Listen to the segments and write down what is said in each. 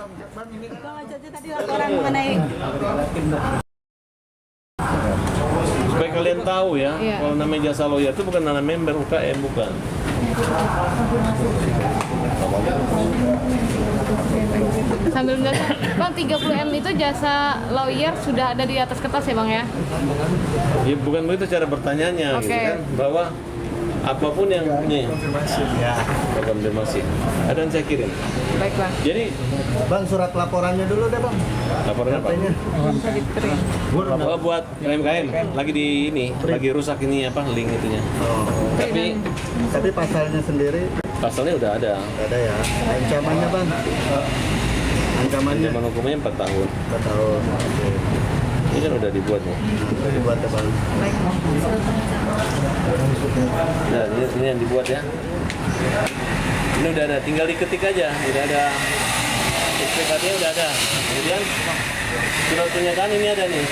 Bang, ini Bang Ojo tadi laporan mengenai supaya kalian tahu ya, Iya. kalau namanya jasa lawyer itu bukan nama member UKM, bukan. Sambil menjelaskan, Bang 30M itu jasa lawyer sudah ada di atas kertas ya Bang ya? Ya bukan begitu cara bertanyanya, Oke. gitu kan, bahwa apapun yang nih, ya. konfirmasi, ada yang saya kirim. Baik Bang. Jadi Bang, surat laporannya dulu deh, Bang. laporan apa? Katanya. Oh, buat UMKM lagi di ini, lagi rusak ini apa link itunya. Tapi pasalnya sendiri Pasalnya udah ada. ada ya. Ancamannya, Bang. Ancamannya Ancaman hukumnya 4 tahun. 4 tahun. Oke. Ini kan udah dibuat nih. Dibuat ya, Bang. Nah, ini yang dibuat ya. Ini udah ada, tinggal diketik aja. Udah ada SPKT-nya udah ada. Kemudian surat pernyataan ini ada nih.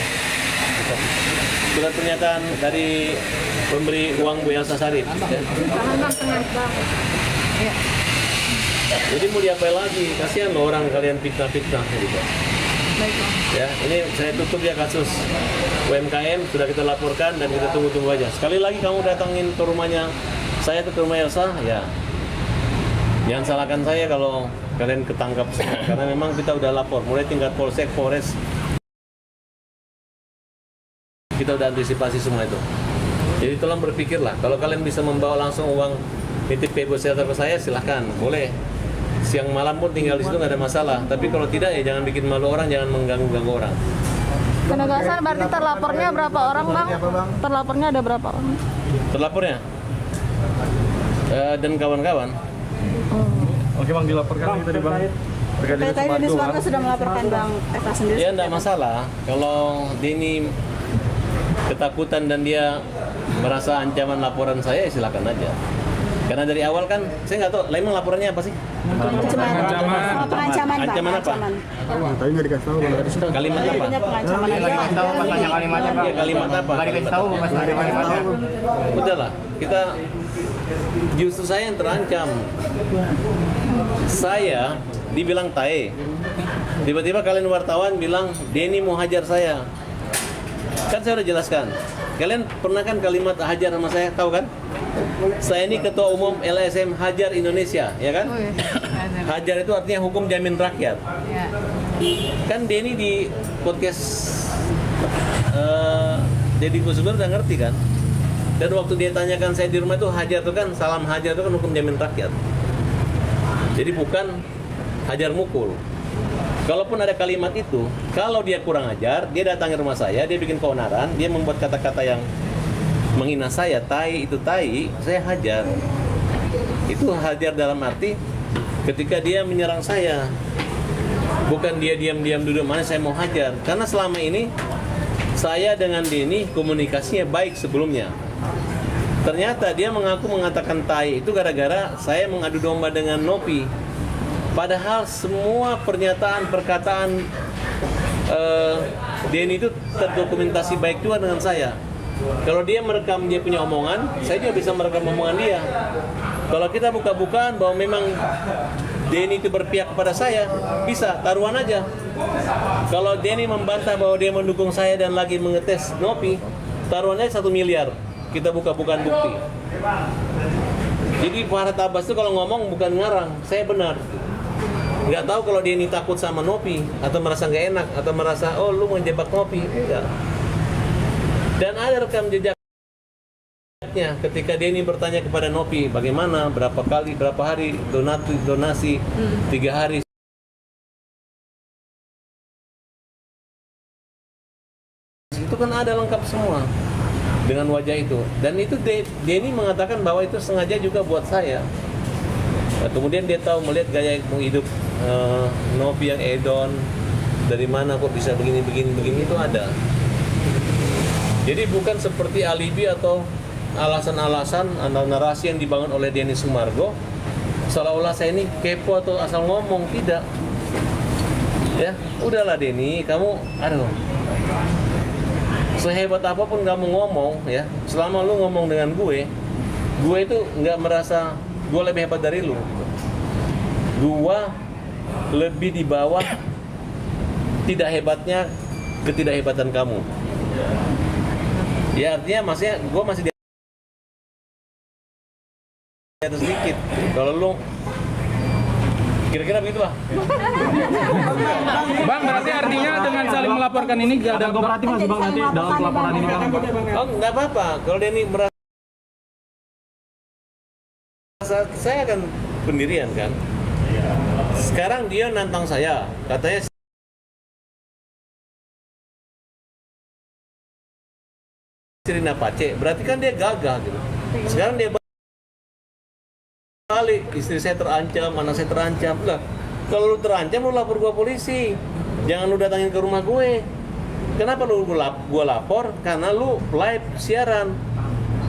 Surat pernyataan dari pemberi uang Bu Elsa Sarif. Ya. Tahan Bang, tenang Bang. Iya. Jadi mau diapain lagi? Kasihan loh orang kalian fitnah-fitnah gitu. Baik Bang. Ya, ini saya tutup ya kasus UMKM sudah kita laporkan dan kita tunggu-tunggu aja. Sekali lagi kamu datangin ke rumahnya saya ke rumah Elsa, ya jangan salahkan saya kalau kalian ketangkap semua. Karena memang kita udah lapor, mulai tingkat polsek, polres, kita udah antisipasi semua itu. Jadi tolong berpikirlah, kalau kalian bisa membawa langsung uang nitip payable shelter ke saya, silahkan, boleh. Siang malam pun tinggal di situ nggak ada masalah. Tapi kalau tidak ya jangan bikin malu orang, jangan mengganggu-ganggu orang. Penegasan berarti terlapornya berapa orang Bang? Terlapornya ada berapa orang? Terlapornya dan kawan-kawan. Oke Bang, dilaporkan lagi tadi Bang. Terkait dengan PT Dennis Sumargo, Warga sudah melaporkan Bang Eva sendiri. Ya enggak masalah. Kalau Denny ketakutan dan dia merasa ancaman laporan saya, ya silakan aja. Karena dari awal kan saya nggak tahu, emang laporannya apa sih? Pengancaman Bang. Ancaman apa? Tapi nggak dikasih tahu, Bang. Kalimat apa? Intinya pengancaman aja. Iya, kalimat apa? Nggak dikasih tahu Mas, nggak dikasih tahu. Udahlah, kita justru saya yang terancam. Saya dibilang tae. Tiba-tiba kalian wartawan bilang Denny mau hajar saya. Kan saya udah jelaskan. Kalian pernah kan kalimat hajar sama saya, tahu kan? Saya ini ketua umum LSM Hajar Indonesia, ya kan? Oh, iya. Hajar itu artinya hukum jamin rakyat. Ya. Kan Denny di podcast Deddy Kusumber udah ngerti kan? Dan waktu dia tanyakan saya di rumah itu hajar itu kan, salam hajar itu kan hukum jamin rakyat. Jadi bukan hajar mukul. Kalaupun ada kalimat itu, kalau dia kurang ajar, dia datang ke rumah saya, dia bikin keonaran, dia membuat kata-kata yang menghina saya, tai itu tai, saya hajar. Itu hajar dalam arti ketika dia menyerang saya. Bukan dia diam-diam duduk mana saya mau hajar. Karena selama ini saya dengan Denny komunikasinya baik sebelumnya. Ternyata dia mengaku mengatakan tai itu gara-gara saya mengadu domba dengan Nopi. Padahal semua pernyataan, perkataan Denny itu terdokumentasi baik juga dengan saya. Kalau dia merekam dia punya omongan, saya juga bisa merekam omongan dia. Kalau kita buka-bukaan bahwa memang Denny itu berpihak kepada saya, bisa, taruhan aja. Kalau Denny membantah bahwa dia mendukung saya dan lagi mengetes Nopi, taruhannya 1 miliar. Kita buka-bukaan bukti. Jadi Farhad Abbas itu kalau ngomong bukan ngarang, saya benar. Nggak tahu kalau dia ini takut sama Nopi atau merasa nggak enak atau merasa oh lu menjebak Nopi, enggak. Dan ada rekam jejaknya ketika dia ini bertanya kepada Nopi bagaimana, berapa kali, berapa hari donasi 3 hari. Itu kan ada lengkap semua dengan wajah itu. Dan itu Denny mengatakan bahwa itu sengaja juga buat saya. Nah, kemudian dia tahu melihat gaya hidup Nopi yang edon, dari mana kok bisa begini itu ada. Jadi bukan seperti alibi atau alasan-alasan atau narasi yang dibangun oleh Denny Sumargo seolah-olah saya ini kepo atau asal ngomong, tidak. Ya, udahlah Denny, kamu aduh. Sehebat apapun kamu ngomong ya, selama lu ngomong dengan gue itu nggak merasa gue lebih hebat dari lu. Gue lebih di bawah tidak hebatnya ketidakhebatan kamu. Ya artinya maksudnya gue masih di atas sedikit. Kalau lu kira-kira begitu lah. Bang, berarti artinya dengan saling melaporkan ini gak ada kooperatif mas bang nanti dalam pelaporan ini bang? Oh nggak apa-apa. Kalau Denny merasa saya akan pendirian kan. Sekarang dia nantang saya, katanya Sirina Pace, berarti kan dia gagah gitu. Sekarang dia balik, istri saya terancam, anak saya terancam. Lah, kalau lu terancam lu lapor gua polisi. Jangan lu datangin ke rumah gue. Kenapa lu gua lapor? Karena lu live siaran.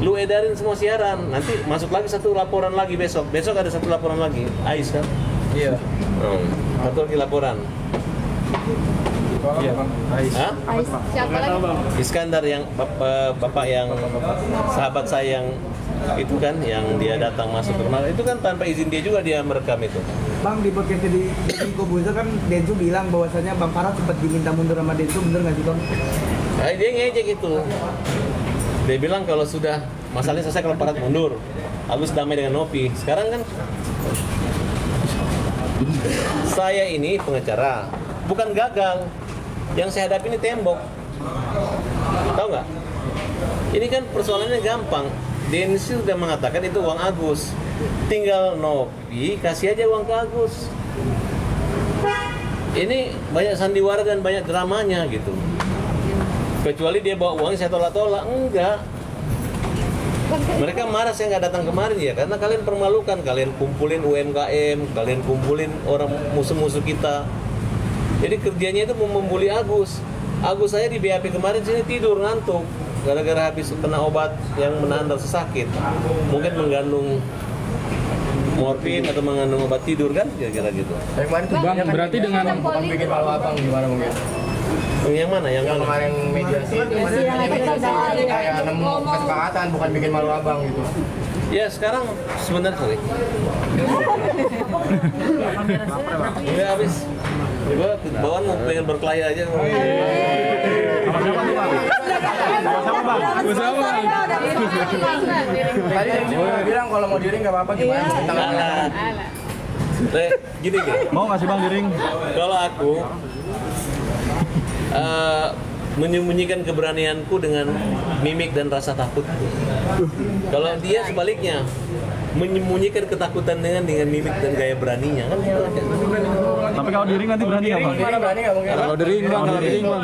Lu edarin semua siaran. Nanti masuk lagi satu laporan lagi besok. Besok ada satu laporan lagi. Ais kan? Iya. Satu lagi laporan. Iya bang. Hah? Siapa lagi? Iskandar yang bapak yang sahabat saya yang itu kan yang dia datang masuk ke rumah itu kan tanpa izin dia juga dia merekam itu. Bang, di podcast di Kobuza kan Densu bilang bahwasanya Bang Farad sempat diminta mundur sama Densu, bener nggak sih bang? Nah, dia ngejek itu. Dia bilang kalau sudah masalahnya selesai kalau Farad mundur, habis damai dengan Novi. Sekarang kan saya ini pengacara, bukan gagal. Yang saya hadapi ini tembok. Tahu nggak? Ini kan persoalannya gampang. Denny sudah mengatakan itu uang Agus. Tinggal Novi kasih aja uang ke Agus. Ini banyak sandiwara dan banyak dramanya gitu. Kecuali dia bawa uangnya saya tolak-tolak. Enggak. Mereka marah saya nggak datang kemarin ya karena kalian permalukan, kalian kumpulin UMKM, kalian kumpulin orang musuh-musuh kita. Jadi kerjanya itu membuli Agus. Agus saya di BAP kemarin sini tidur ngantuk gara-gara habis kena obat yang menahan rasa sakit. Mungkin mengandung morfin atau mengandung obat tidur kan kira-kira gitu. Bang, berarti dengan Bukan bikin malu abang gimana mungkin? Yang mana? Yang mana? Kemarin mediasi itu kayak nemu kesepakatan bukan bikin malu abang gitu. Ya sekarang sebentar sorry. Udah habis. Gua bawaan mau pengen berkelahi aja. Tadi dia bilang kalau mau diring nggak apa-apa gimana? Gini deh. mau nggak sih bang diring? Kalau aku menyembunyikan keberanianku dengan mimik dan rasa takut. Kalau dia sebaliknya menyembunyikan ketakutan dengan mimik dan gaya beraninya kan gitu aja. Tapi kalau diring nanti berani nggak bang? Gimana berani nggak mungkin? Kalau diring bang, kalau diring bang.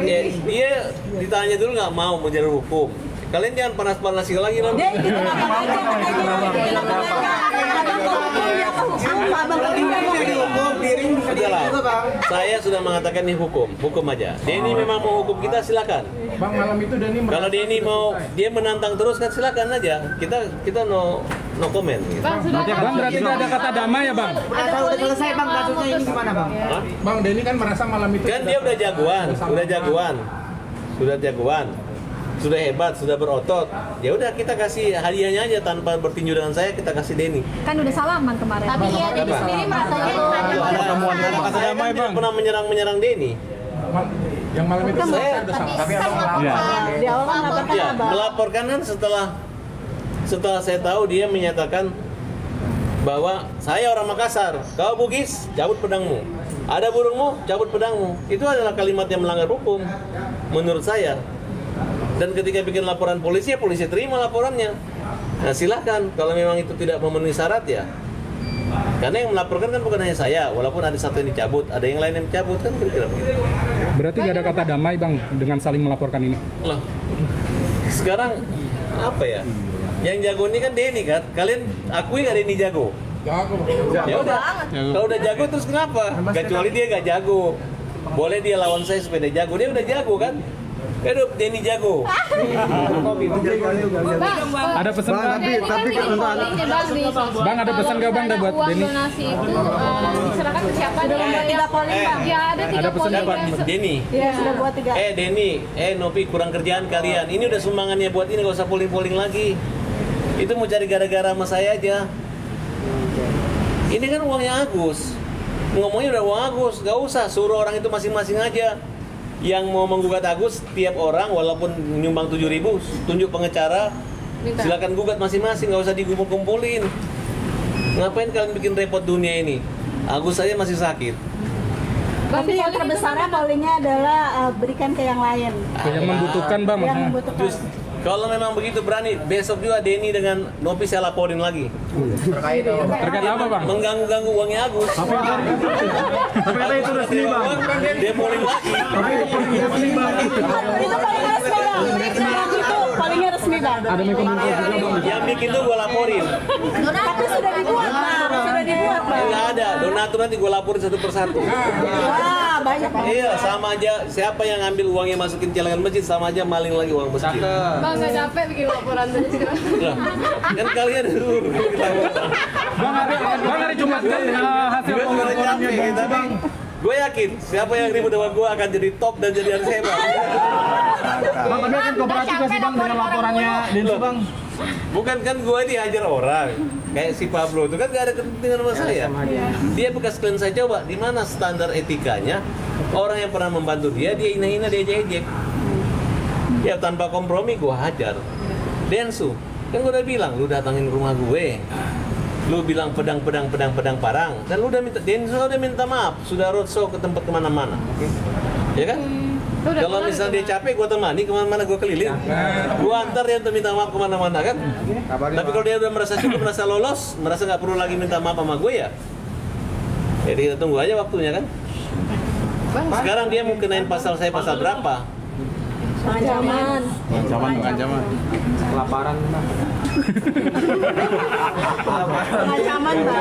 Ya, dia ditanya dulu nggak mau menjalur hukum. Kalian jangan panas-panasin lagi nanti. Sudahlah, saya sudah mengatakan ini hukum aja. Denny memang mau hukum kita silakan. Bang malam itu Denny Kalau Denny mau dia menantang terus kan silakan aja. Kita no comment. Gitu. Bang, sudah Bang, berarti nggak ada kata damai ya bang? Udah selesai bang, kasusnya ini gimana bang? Hah? Bang Denny kan merasa malam itu Kan dia udah jagoan, sudah hebat, sudah berotot. Ya udah kita kasih hadiahnya aja tanpa bertinju dengan saya, kita kasih Denny. Kan udah salaman kemarin. Tapi ya Denny Apa? sendiri merasanya Ada kata damai bang. Pernah menyerang Denny. yang malam itu Saya tapi abang melaporkan. Di awal melaporkan ya apa? melaporkan kan setelah saya tahu dia menyatakan bahwa saya orang Makassar, kau Bugis, cabut pedangmu. Ada burungmu, cabut pedangmu. Itu adalah kalimat yang melanggar hukum menurut saya. Dan ketika bikin laporan polisi, ya polisi terima laporannya. Nah silahkan, kalau memang itu tidak memenuhi syarat ya. Karena yang melaporkan kan bukan hanya saya, walaupun ada satu yang dicabut, ada yang lain yang dicabut kan kira-kira begitu. Berarti nggak ada kata damai bang dengan saling melaporkan ini? Lah, sekarang apa ya? Yang jago ini kan Denny kan? Kalian akui nggak Denny jago? Ya udah, kalau udah jago terus kenapa? Kecuali dia nggak jago. Boleh dia lawan saya supaya dia jago, dia udah jago kan? Hidup Denny jago. Ada pesan bang? Bang ada pesan nggak bang buat uang Denny? donasi itu diserahkan ke siapa nih? Tiga poli bang. Ya ada 3 Ada pesan nggak, Bang? Denny, Iya sudah buat 3. Denny, Novi kurang kerjaan kalian. Ini udah sumbangannya buat ini, gak usah polling-polling lagi. Itu mau cari gara-gara sama saya aja. Ini kan uangnya Agus. Ngomongnya udah uang Agus, gak usah suruh orang itu masing-masing aja. Yang mau menggugat Agus, tiap orang walaupun nyumbang 7.000, tunjuk pengacara, Minta. silakan gugat masing-masing, gak usah dikumpul-kumpulin. Ngapain kalian bikin repot dunia ini? Agus saja masih sakit. Tapi yang terbesarnya pollingnya adalah berikan ke yang lain. Yang membutuhkan bang Yang maksudnya. membutuhkan. Terus, kalau memang begitu berani, besok juga Denny dengan Nopi saya laporin lagi. Terkait Terkait apa bang? Mengganggu-ganggu uangnya Agus. Tapi itu resmi bang. Dia polling lagi. Itu paling resmi bang. Itu palingnya resmi bang. Ada Menkominfo juga bang. Yang bikin tuh gue laporin. Tapi sudah dibuat bang. Sudah dibuat bang. Nggak ada, donatur nanti gue laporin satu persatu. Wah banyak bang. Iya, sama aja. Siapa yang ngambil uangnya masukin celengan masjid, sama aja maling lagi uang masjid. Bang nggak capek bikin laporan tadi. Lah, kan kalian dulu. Bang hari Jumat kan hasil Gue nggak pelaporannya capek, bang. tapi gue yakin siapa yang ribut sama gue akan jadi top dan jadi harus hebat. Bang tapi kan kooperatif gak sih bang dengan laporannya Densu bang? Bukan kan gue dihajar orang kayak si Pablo itu kan gak ada kepentingan sama saya. Dia bekas klien saya, coba di mana standar etikanya orang yang pernah membantu dia hina-hina, dia ejek. Ya tanpa kompromi gue hajar. Densu, kan gue udah bilang lu datangin rumah gue, lu bilang pedang parang, dan lu udah minta, Densu udah minta maaf, sudah roadshow ke tempat kemana-mana, ya kan? Kalau misalnya dia capek, gue temani kemana-mana, gue keliling, gue antar dia untuk minta maaf kemana-mana kan. Tapi kalau dia udah merasa cukup, merasa lolos, merasa nggak perlu lagi minta maaf sama gue ya, jadi kita tunggu aja waktunya kan. Sekarang dia mau kenain pasal saya pasal berapa? Ancaman. Ancaman. Kelaparan bang. Ancaman bang.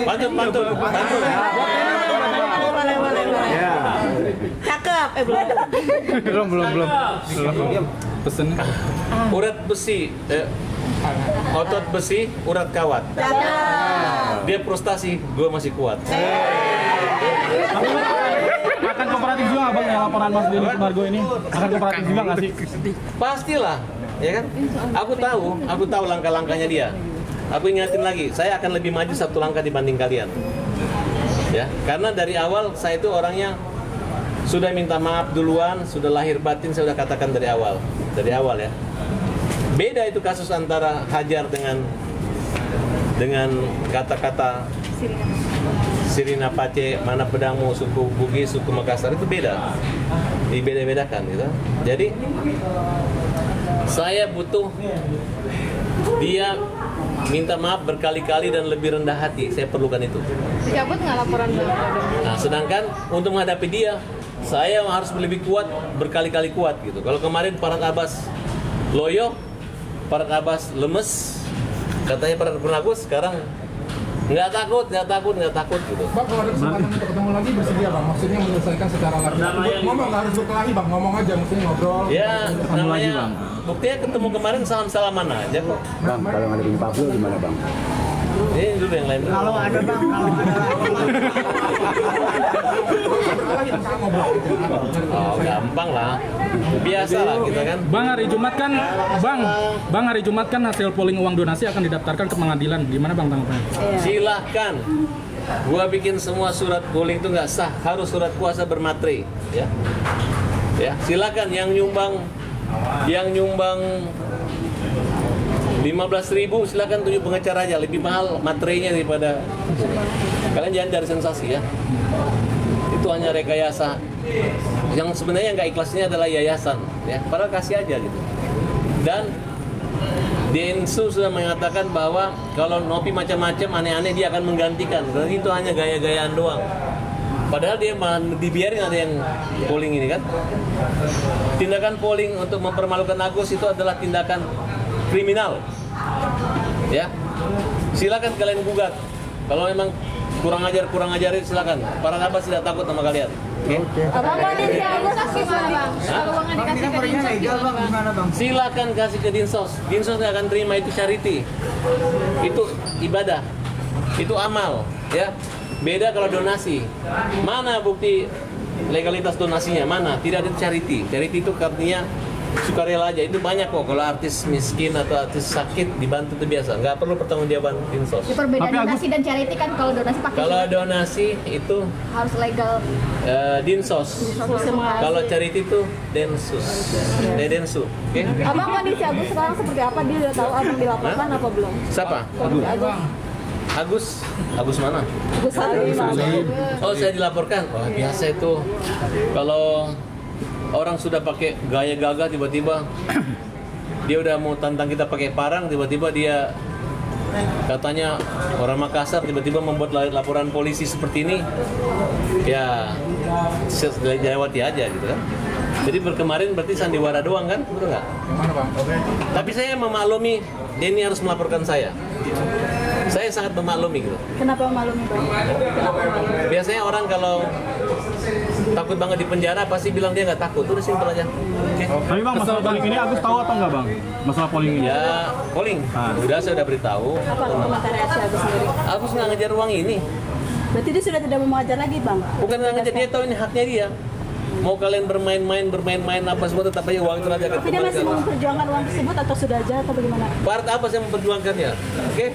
Bantu. Boleh. Cakep. Belum. Pesen. Urat besi, otot besi, urat kawat. Cakep. Dia frustasi, gue masih kuat. Akan kooperatif juga nggak bang ya laporan Mas Denny Sumargo ini? Akan kooperatif juga nggak sih? Pastilah, ya kan? Aku tahu langkah-langkahnya dia. Aku ingatin lagi, saya akan lebih maju satu langkah dibanding kalian. Ya, karena dari awal saya itu orangnya sudah minta maaf duluan, sudah lahir batin saya sudah katakan dari awal ya. Beda itu kasus antara hajar dengan kata-kata Sirina Pace, mana pedangmu, suku Bugis, suku Makassar, itu beda. Dibeda-bedakan gitu. Jadi saya butuh dia minta maaf berkali-kali dan lebih rendah hati. Saya perlukan itu. Dicabut nggak laporan bang? Nah, sedangkan untuk menghadapi dia, saya harus lebih kuat, berkali-kali kuat gitu. Kalau kemarin Farhad Abbas loyo, Farhad Abbas lemes, katanya Farhad Agus, sekarang nggak takut gitu. Bang, kalau ada kesempatan untuk ketemu lagi bersedia bang, maksudnya menyelesaikan secara laki-laki. Ngomong nggak harus berkelahi bang, ngomong aja, maksudnya ngobrol. Ya, namanya buktinya ketemu kemarin salam-salaman aja kok. Bang, kalau ngadepin Pablo gimana bang? Ini dulu yang lain dulu. Kalau ada bang, Berkelahi misalnya ngobrol aja. Oh, gampang lah. Biasa lah kita kan. Bang hari Jumat kan hasil polling uang donasi akan didaftarkan ke pengadilan. Gimana bang tanggapannya? Silahkan. Gua bikin semua surat polling itu nggak sah, harus surat kuasa bermaterai, ya. Ya, silakan yang nyumbang 15.000 silakan tunjuk pengacara aja, lebih mahal materainya daripada kalian jangan cari sensasi ya. Itu hanya rekayasa. Yang sebenarnya nggak ikhlasnya adalah yayasan, ya. Padahal kasih aja gitu. Dan Densu sudah mengatakan bahwa kalau Nopi macam-macam aneh-aneh dia akan menggantikan. Karena itu hanya gaya-gayaan doang. Padahal dia malah dibiarin ada yang polling ini kan. Tindakan polling untuk mempermalukan Agus itu adalah tindakan kriminal. Ya. Silakan kalian gugat. Kalau memang kurang ajarin silakan. Para Abbas tidak takut sama kalian. Oke. Abang mau di Agus Gimana bang? Kalau uangnya dikasih ke Dinsos gimana bang? Silakan kasih ke Dinsos. Dinsos nggak akan terima, itu charity. Itu ibadah. Itu amal, ya. Beda kalau donasi. Mana bukti legalitas donasinya? Mana? Tidak ada charity. Charity itu artinya sukarela aja. Itu banyak kok kalau artis miskin atau artis sakit dibantu itu biasa, nggak perlu pertanggungjawaban dinsos. Di perbedaan Tapi donasi dan charity kan kalau donasi pakai Kalau donasi itu harus legal. dinsos. Kalau charity itu densus, densu. Oke? Abang kondisi Agus sekarang seperti apa? Dia udah tahu abang dilaporkan apa belum? Siapa? Agus mana? Agus Salim. Oh, saya dilaporkan. Wah, biasa itu. Kalau orang sudah pakai gaya gagah tiba-tiba dia udah mau tantang kita pakai parang, tiba-tiba dia katanya orang Makassar tiba-tiba membuat laporan polisi seperti ini. Ya, lewati aja gitu kan. Jadi kemarin berarti sandiwara doang kan? Betul nggak? Gimana bang? Tapi saya memaklumi Denny harus melaporkan saya. Saya sangat memaklumi gitu. Kenapa maklumi bang? Kenapa maklumi? Biasanya orang kalau takut banget di penjara pasti bilang dia nggak takut. Udah simpel aja. Oke. Tapi bang, masalah polling ini Agus tahu atau enggak bang? Masalah polling ini? Ya, polling. Udah saya udah beritahu. Apa komentar reaksi Agus sendiri? Agus nggak ngejar uang ini. Berarti dia sudah tidak mau mengajar lagi bang? Bukan nggak ngejar, dia tahu ini haknya dia. Mau kalian bermain-main apa semua tetap aja uang itu nanti akan Tapi dia masih mau memperjuangkan uang tersebut atau sudah aja atau bagaimana? Part apa saya memperjuangkannya? Oke?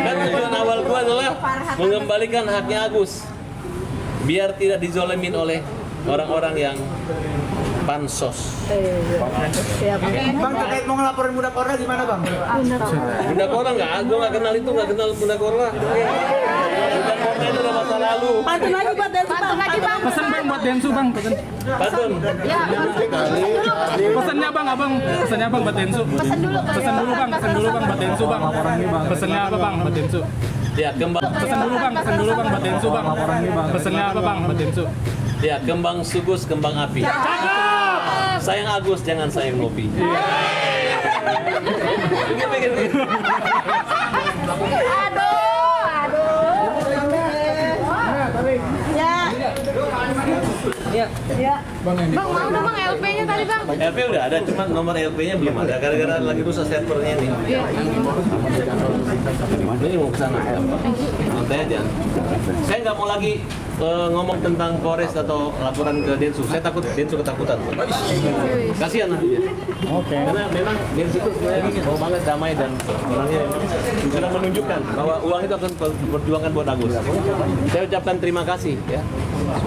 Dan tujuan awal gua adalah mengembalikan haknya Agus. Biar tidak dizolimin oleh orang-orang yang pansos. Siap. Bang, terkait mau ngelaporin budak Korla gimana bang? Bunda Korla nggak? Gue nggak kenal itu, nggak kenal Bunda Korla. Bunda Korla itu udah masa lalu. Pantun lagi buat Densu bang. Pesan bang buat Densu bang, pesan. Pantun. Pesannya bang, abang. Pesannya bang buat Densu. Pesan dulu kali Pesan ya. dulu bang buat Densu bang. Pesannya apa bang buat Densu? Ya kembang. Pesan dulu bang buat Densu bang. Pesannya apa bang buat Densu? Ya kembang sugus, kembang api. Sayang Agus, jangan sayang Nopi. Ya. Bang yang Bang, mau dong bang LP-nya tadi bang. LP udah ada, cuma nomor LP-nya belum ada. Gara-gara lagi rusak servernya nih. Iya. Ini mau kesana. Santai aja. Saya nggak mau lagi ngomong tentang Polres atau laporan ke Densus. Saya takut Densus ketakutan. Kasihan lah dia. Oke. Karena memang Densus itu sebenarnya mau banget damai dan orangnya sudah menunjukkan bahwa uang itu akan diperjuangkan buat Agus. Saya ucapkan terima kasih ya.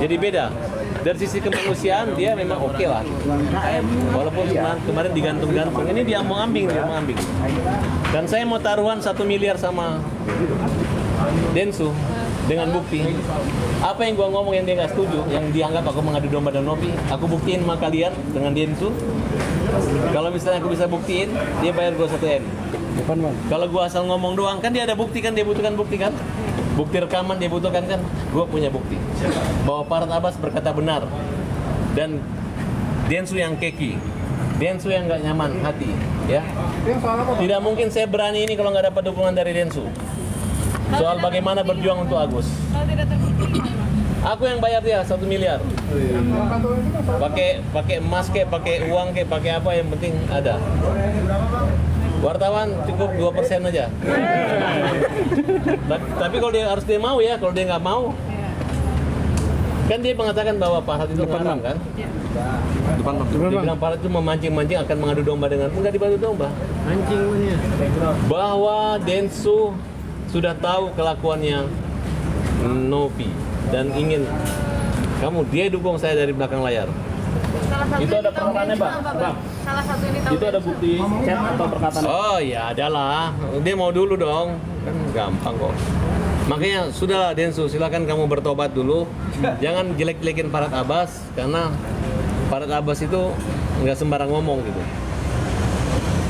Jadi beda. Dari sisi kemanusiaan dia memang oke lah. Walaupun kemarin digantung-gantung, ini dia mau ambing. Dan saya mau taruhan 1 miliar sama Densu dengan bukti. Apa yang gua ngomong yang dia nggak setuju, yang dianggap aku mengadu domba dan Nopi, aku buktiin sama kalian dengan Densu. Kalau misalnya aku bisa buktiin, dia bayar gua 1 M. Kalau gua asal ngomong doang, kan dia ada bukti kan, dia butuhkan bukti kan? Bukti rekaman dia butuhkan kan? Gua punya bukti bahwa Farhad Abbas berkata benar dan Densu yang keki, Densu yang nggak nyaman hati, ya. Tidak mungkin saya berani ini kalau nggak dapat dukungan dari Densu. Soal bagaimana berjuang untuk Agus. Kalau tidak terbukti. Aku yang bayar dia 1 miliar. Pakai emas ke, pakai uang ke, pakai apa yang penting ada. Wartawan cukup 2% aja. Tapi kalau dia harus dia mau ya, kalau dia nggak mau, kan dia mengatakan bahwa Farhad itu ngarang kan? Dia bilang Farhad itu memancing-mancing akan mengadu domba dengan, enggak diadu domba. Mancing bahwa Densu sudah tahu kelakuannya Nopi dan ingin dia dukung saya dari belakang layar. Itu ada permohonannya, Bang. Salah satu ini tahu. Itu ada bukti chat atau perkataan? Oh ya adalah, dia mau dulu dong, kan gampang kok. Makanya sudah Densu, silakan kamu bertobat dulu. Jangan jelek-jelekin Farhad Abbas karena Farhad Abbas itu nggak sembarang ngomong gitu.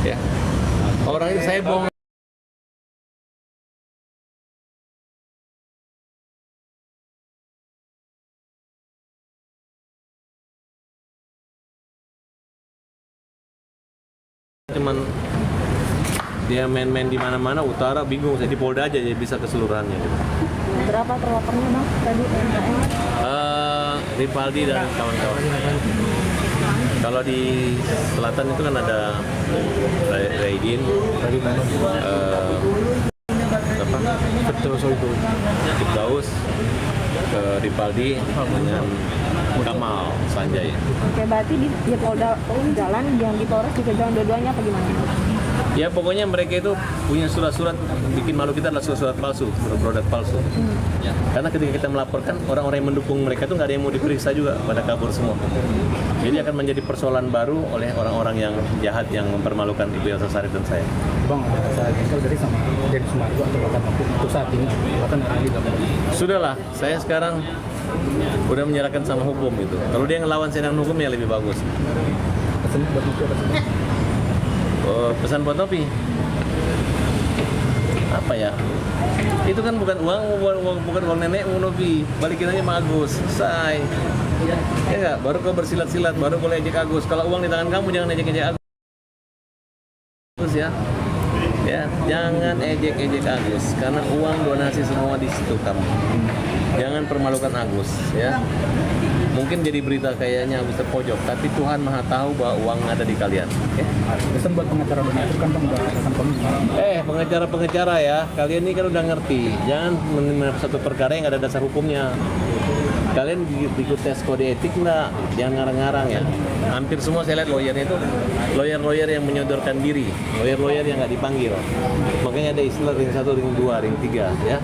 Ya, orang ini saya bohong. Cuman dia main-main di mana-mana, utara bingung, saya di Polda aja jadi bisa keseluruhannya gitu. Berapa terlapornya bang tadi MKM? Ripaldi dan kawan-kawan. Kalau di selatan itu kan ada Raidin, Firdaus, Ripaldi dengan Kamal Sanjaya. Oke, berarti di Polda jalan, yang di Polres juga jalan dua-duanya apa gimana? Ya pokoknya mereka itu punya surat-surat, bikin malu kita adalah surat palsu, produk palsu. Ya, karena ketika kita melaporkan, orang-orang yang mendukung mereka itu nggak ada yang mau diperiksa juga, pada kabur semua. Jadi akan menjadi persoalan baru oleh orang-orang yang jahat yang mempermalukan Ibu Elsa Sharif dan saya. Bang, saya dari sama dari Sumargo atau bahkan untuk saat ini bahkan hari ini. Sudahlah, saya sekarang udah menyerahkan sama hukum itu. Kalau dia ngelawan saya dengan hukum ya lebih bagus. Pesan buat Nopi apa sih? Pesan buat Nopi apa ya? Itu kan bukan uang nenekmu Nopi, balikin aja sama Agus, selesai. Ya enggak, baru kau bersilat-silat, baru kau ejek Agus. Kalau uang di tangan kamu jangan ejek-ejek Agus ya. Ya, jangan ejek-ejek Agus karena uang donasi semua di situ kamu. Jangan permalukan Agus ya. Mungkin jadi berita kayaknya Agus terpojok, tapi Tuhan Maha tahu bahwa uang ada di kalian. Okay? Pesan buat pengacara donatur kan Bang udah akan kami. Pengacara ya, kalian ini kan udah ngerti. Jangan menerima satu perkara yang ada dasar hukumnya. Kalian ikut tes kode etik enggak? Jangan ngarang-ngarang ya. Hampir semua saya lihat lawyernya itu lawyer yang menyodorkan diri, lawyer yang nggak dipanggil. Makanya ada istilah ring 1, ring 2, ring 3 ya.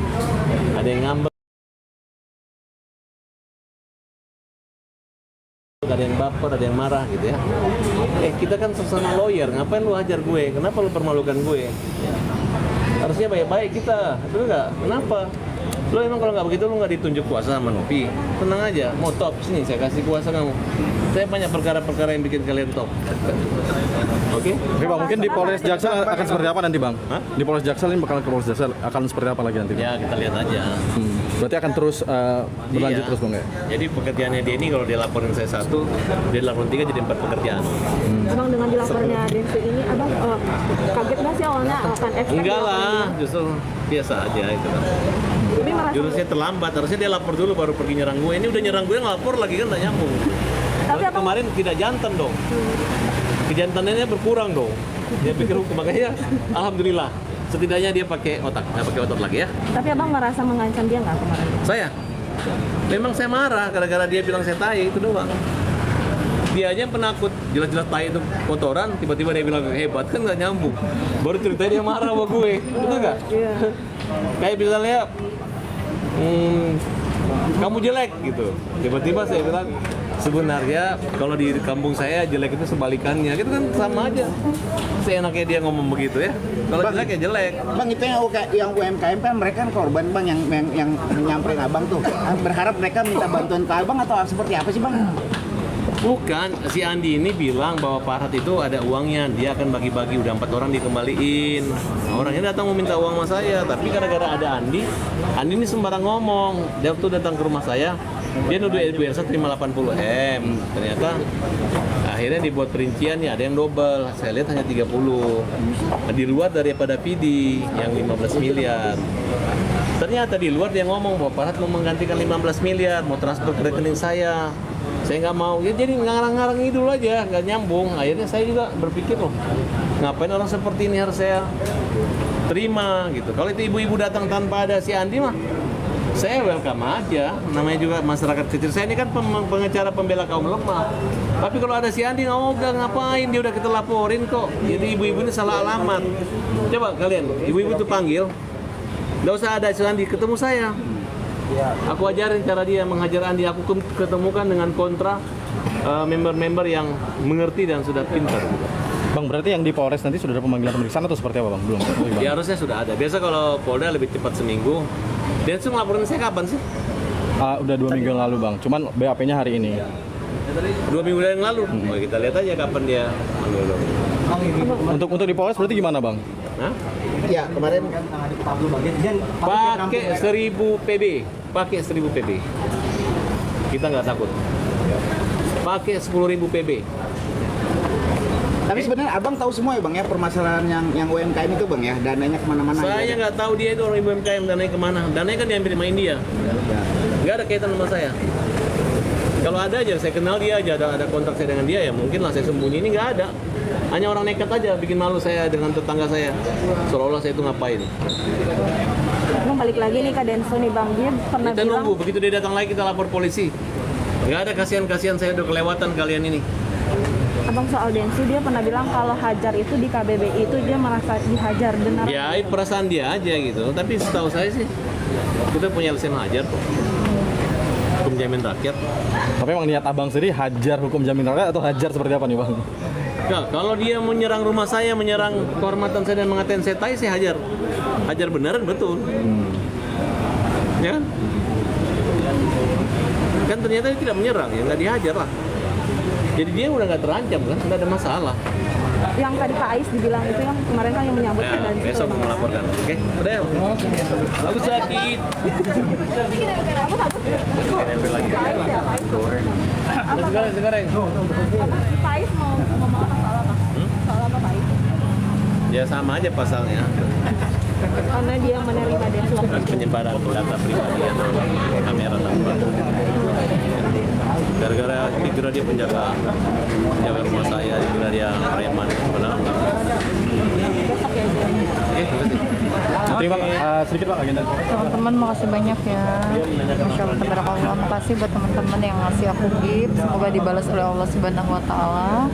Ada yang ngambek, ada yang baper, ada yang marah gitu ya. Kita kan sesama lawyer, ngapain lu hajar gue? Kenapa lu permalukan gue? Harusnya baik-baik kita, betul nggak? Kenapa? Lo emang kalau nggak begitu lo nggak ditunjuk kuasa sama Nopi. Tenang aja, mau top sini saya kasih kuasa kamu. Saya banyak perkara-perkara yang bikin kalian top. Oke? Oke Bang, mungkin di Polres Jaksel akan seperti apa nanti Bang? Hah? Di Polres Jaksel ini bakal ke Polres Jaksel akan seperti apa lagi nanti? Ya kita lihat aja. Berarti akan terus berlanjut Iya. terus Bang ya? Jadi pekerjaannya dia ini kalau dia laporin saya 1, dia laporin 3 jadi 4 pekerjaan. Abang dengan dilapornya Densu ini, abang kaget nggak sih awalnya akan expect? Enggak lah, justru biasa aja itu kan. Tapi merasa Jurusnya terlambat, harusnya dia lapor dulu baru pergi nyerang gue. Ini udah nyerang gue ngelapor lagi kan nggak nyambung. Tapi abang- Kemarin tidak jantan dong. Kejantanannya berkurang dong. Dia pikir hukum, makanya alhamdulillah. Setidaknya dia pakai otak, nggak pakai otot lagi ya. Tapi abang merasa mengancam dia nggak kemarin? Saya, memang saya marah gara-gara dia bilang saya tai, itu doang. Dia aja penakut, jelas-jelas tai itu kotoran, tiba-tiba dia bilang hebat, kan nggak nyambung. Baru ceritanya dia marah sama gue, betul nggak? Iya. Kayak misalnya, kamu jelek gitu. Tiba-tiba saya bilang, sebenarnya kalau di kampung saya jelek itu sebalikannya, gitu kan sama aja. Seenaknya dia ngomong begitu ya. Kalau jelek ya jelek. Bang, itu yang UMKM kan mereka kan korban Bang yang nyamperin Abang tuh. Berharap mereka minta bantuan ke Abang atau seperti apa sih Bang? Bukan, si Andi ini bilang bahwa Farhat itu ada uangnya, dia akan bagi-bagi, udah 4 orang dikembaliin. Nah, orangnya datang mau minta uang sama saya, tapi gara-gara ada Andi ini sembarang ngomong. Dia waktu datang ke rumah saya, dia nuduh Ibu Elsa terima 80M. Ternyata akhirnya dibuat perinciannya, ada yang double, saya lihat hanya 30. Di luar daripada PD yang 15 miliar. Ternyata di luar dia ngomong bahwa Farhat mau menggantikan 15 miliar, mau transfer ke rekening saya nggak mau, ya jadi ngarang-ngarang dulu aja, nggak nyambung. Akhirnya saya juga berpikir loh, ngapain orang seperti ini harus saya terima gitu. Kalau itu ibu-ibu datang tanpa ada si Andi mah, saya welcome aja. Namanya juga masyarakat kecil. Saya ini kan pengacara pembela kaum lemah. Tapi kalau ada si Andi, udah ngapain? Dia udah kita laporin kok. Jadi ibu-ibu ini salah alamat. Coba kalian, ibu-ibu itu panggil, nggak usah ada si Andi, ketemu saya. Aku ajarin cara dia menghajar Andi. Aku ketemukan dengan kontra member-member yang mengerti dan sudah pintar. Bang, berarti yang di Polres nanti sudah ada pemanggilan pemeriksaan atau seperti apa Bang? Belum? Ya harusnya sudah ada. Biasa kalau Polda lebih cepat seminggu. Dia tuh ngelaporin saya kapan sih? Udah 2 minggu yang lalu Bang, cuman BAP-nya hari ini. 2 minggu yang lalu. Oh, kita lihat aja kapan dia Untuk di Polres berarti gimana Bang? Hah? Ya, kemarin Pakai 1000 PB. Pakai 1000 PB. Kita nggak takut. Pakai 10.000 PB. tapi sebenarnya Abang tahu semua ya Bang ya permasalahan yang UMKM itu Bang ya, dananya kemana-mana. Saya nggak tahu dia itu orang UMKM, dananya kemana. Dananya kan diambil sama India. Nggak ada kaitan sama saya. Kalau ada aja, saya kenal dia aja, ada kontak saya dengan dia ya mungkin lah saya sembunyi. Ini nggak ada. Hanya orang nekat aja bikin malu saya dengan tetangga saya. Seolah-olah saya itu ngapain. Bang, balik lagi nih ke Densu nih Bang, dia pernah Kita bilang nunggu, begitu dia datang lagi kita lapor polisi. Nggak ada kasihan-kasihan, saya udah kelewatan kalian ini. Abang soal Densu dia pernah bilang kalau hajar itu di KBBI itu dia merasa dihajar, benar? Ya itu perasaan dia aja gitu. Tapi setahu saya sih kita punya lisensi hajar kok. Hukum jamin rakyat. Tapi emang niat abang sendiri hajar hukum jamin rakyat atau hajar seperti apa nih bang? Nah, kalau dia menyerang rumah saya, menyerang kehormatan saya dan mengatain saya hajar. Hajar beneran betul. Ya kan? Kan ternyata dia tidak menyerang, ya nggak dihajar lah. Jadi dia udah nggak terancam kan, nggak ada masalah. Yang tadi Pak Ais dibilang itu yang kemarin kan yang menyambut Nah, dan besok mau melaporkan. Oke, udah. Bagus sakit. Sekarang. Pak Ais mau ngomong apa soal apa? Soal apa Pak Ais? Ya sama aja pasalnya. Karena dia menerima Densu. Penyebaran data pribadi atau kamera tampak. Gara-gara dikira dia penjaga rumah saya, dikira dia preman, benar enggak? Nanti bang, sedikit bang agenda. Teman-teman makasih banyak ya. Masya Allah, tabarakallah. Makasih buat teman-teman yang ngasih aku gift. Semoga dibalas oleh Allah Subhanahu Wa Taala.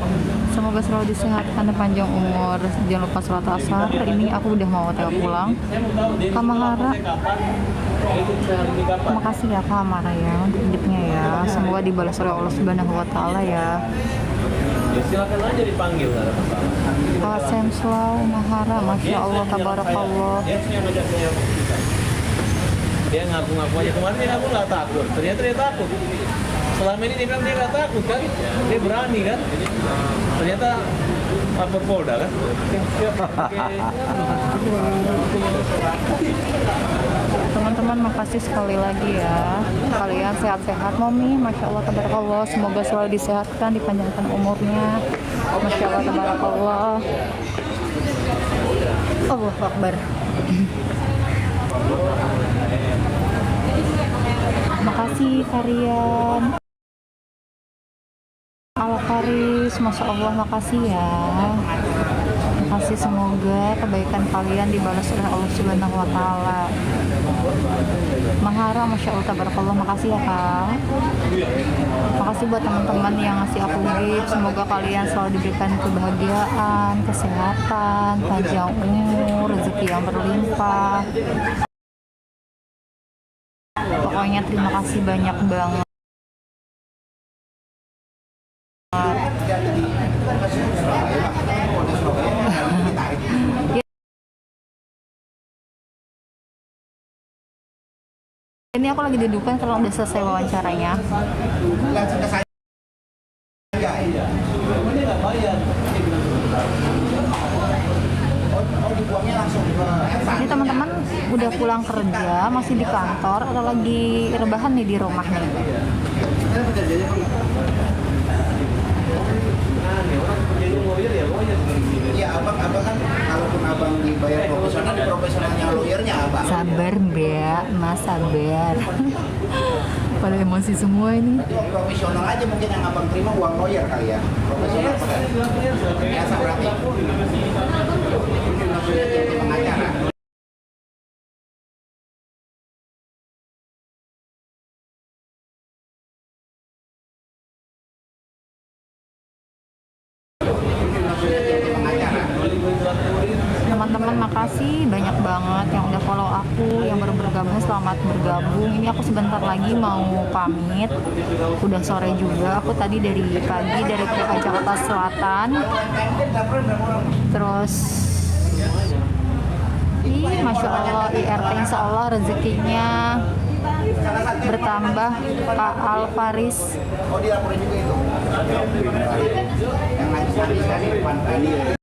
Semoga selalu disehatkan dan panjang umur. Jangan lupa sholat asar. Ini aku udah mau pulang. Kamahara. Makasih ya Kamahara ya untuk giftnya ya. Semoga dibalas oleh Allah Subhanahu Wa Taala ya. Ya, silakan aja dipanggil, nggak ada masalah. Pak Semslau Mahara, Masya Allah, tabarakallah. Dia ngaku-ngaku aja, kemarin dia ngaku nggak takut, ternyata dia takut. Selama ini dia bilang dia nggak takut kan, dia berani kan. Ternyata lapor Polda kan. Teman-teman makasih sekali lagi ya. Kalian sehat-sehat Momi, Masya Allah tabarakallah. Semoga selalu disehatkan, dipanjangkan umurnya. Masya Allah tabarakallah. Allahu Akbar. Makasih Karian. Al-Karis, Masya Allah, makasih ya. Makasih, semoga kebaikan kalian dibalas oleh Allah Subhanahu Wa Taala. Mahara, Masya Allah, tabarakallah, makasih ya Kak. Makasih buat teman-teman yang ngasih aku gift. Semoga kalian selalu diberikan kebahagiaan, kesehatan, panjang umur, rezeki yang berlimpah. Pokoknya terima kasih banyak banget. Ini aku lagi dudukan karena udah selesai wawancaranya. Ini teman-teman udah pulang kerja, masih di kantor atau lagi rebahan nih di rumah nih? Ya abang kan kalaupun abang dibayar profesional, di profesionalnya lawyernya abang. Sabar Mbak, Mas sabar. Pada emosi semua ini. Itu profesional aja mungkin yang abang terima uang lawyer kali ya. Profesional biasa berarti. Maksudnya jadi pengacara. Teman-teman makasih banyak banget yang udah follow aku, yang baru bergabung, selamat bergabung. Ini aku sebentar lagi mau pamit, udah sore juga. Aku tadi dari pagi dari Jakarta Selatan, terus Masya Allah IRT insya Allah rezekinya bertambah. Pak Alvaris. Oh dilaporin juga itu. Yang lagi kan di depan tadi.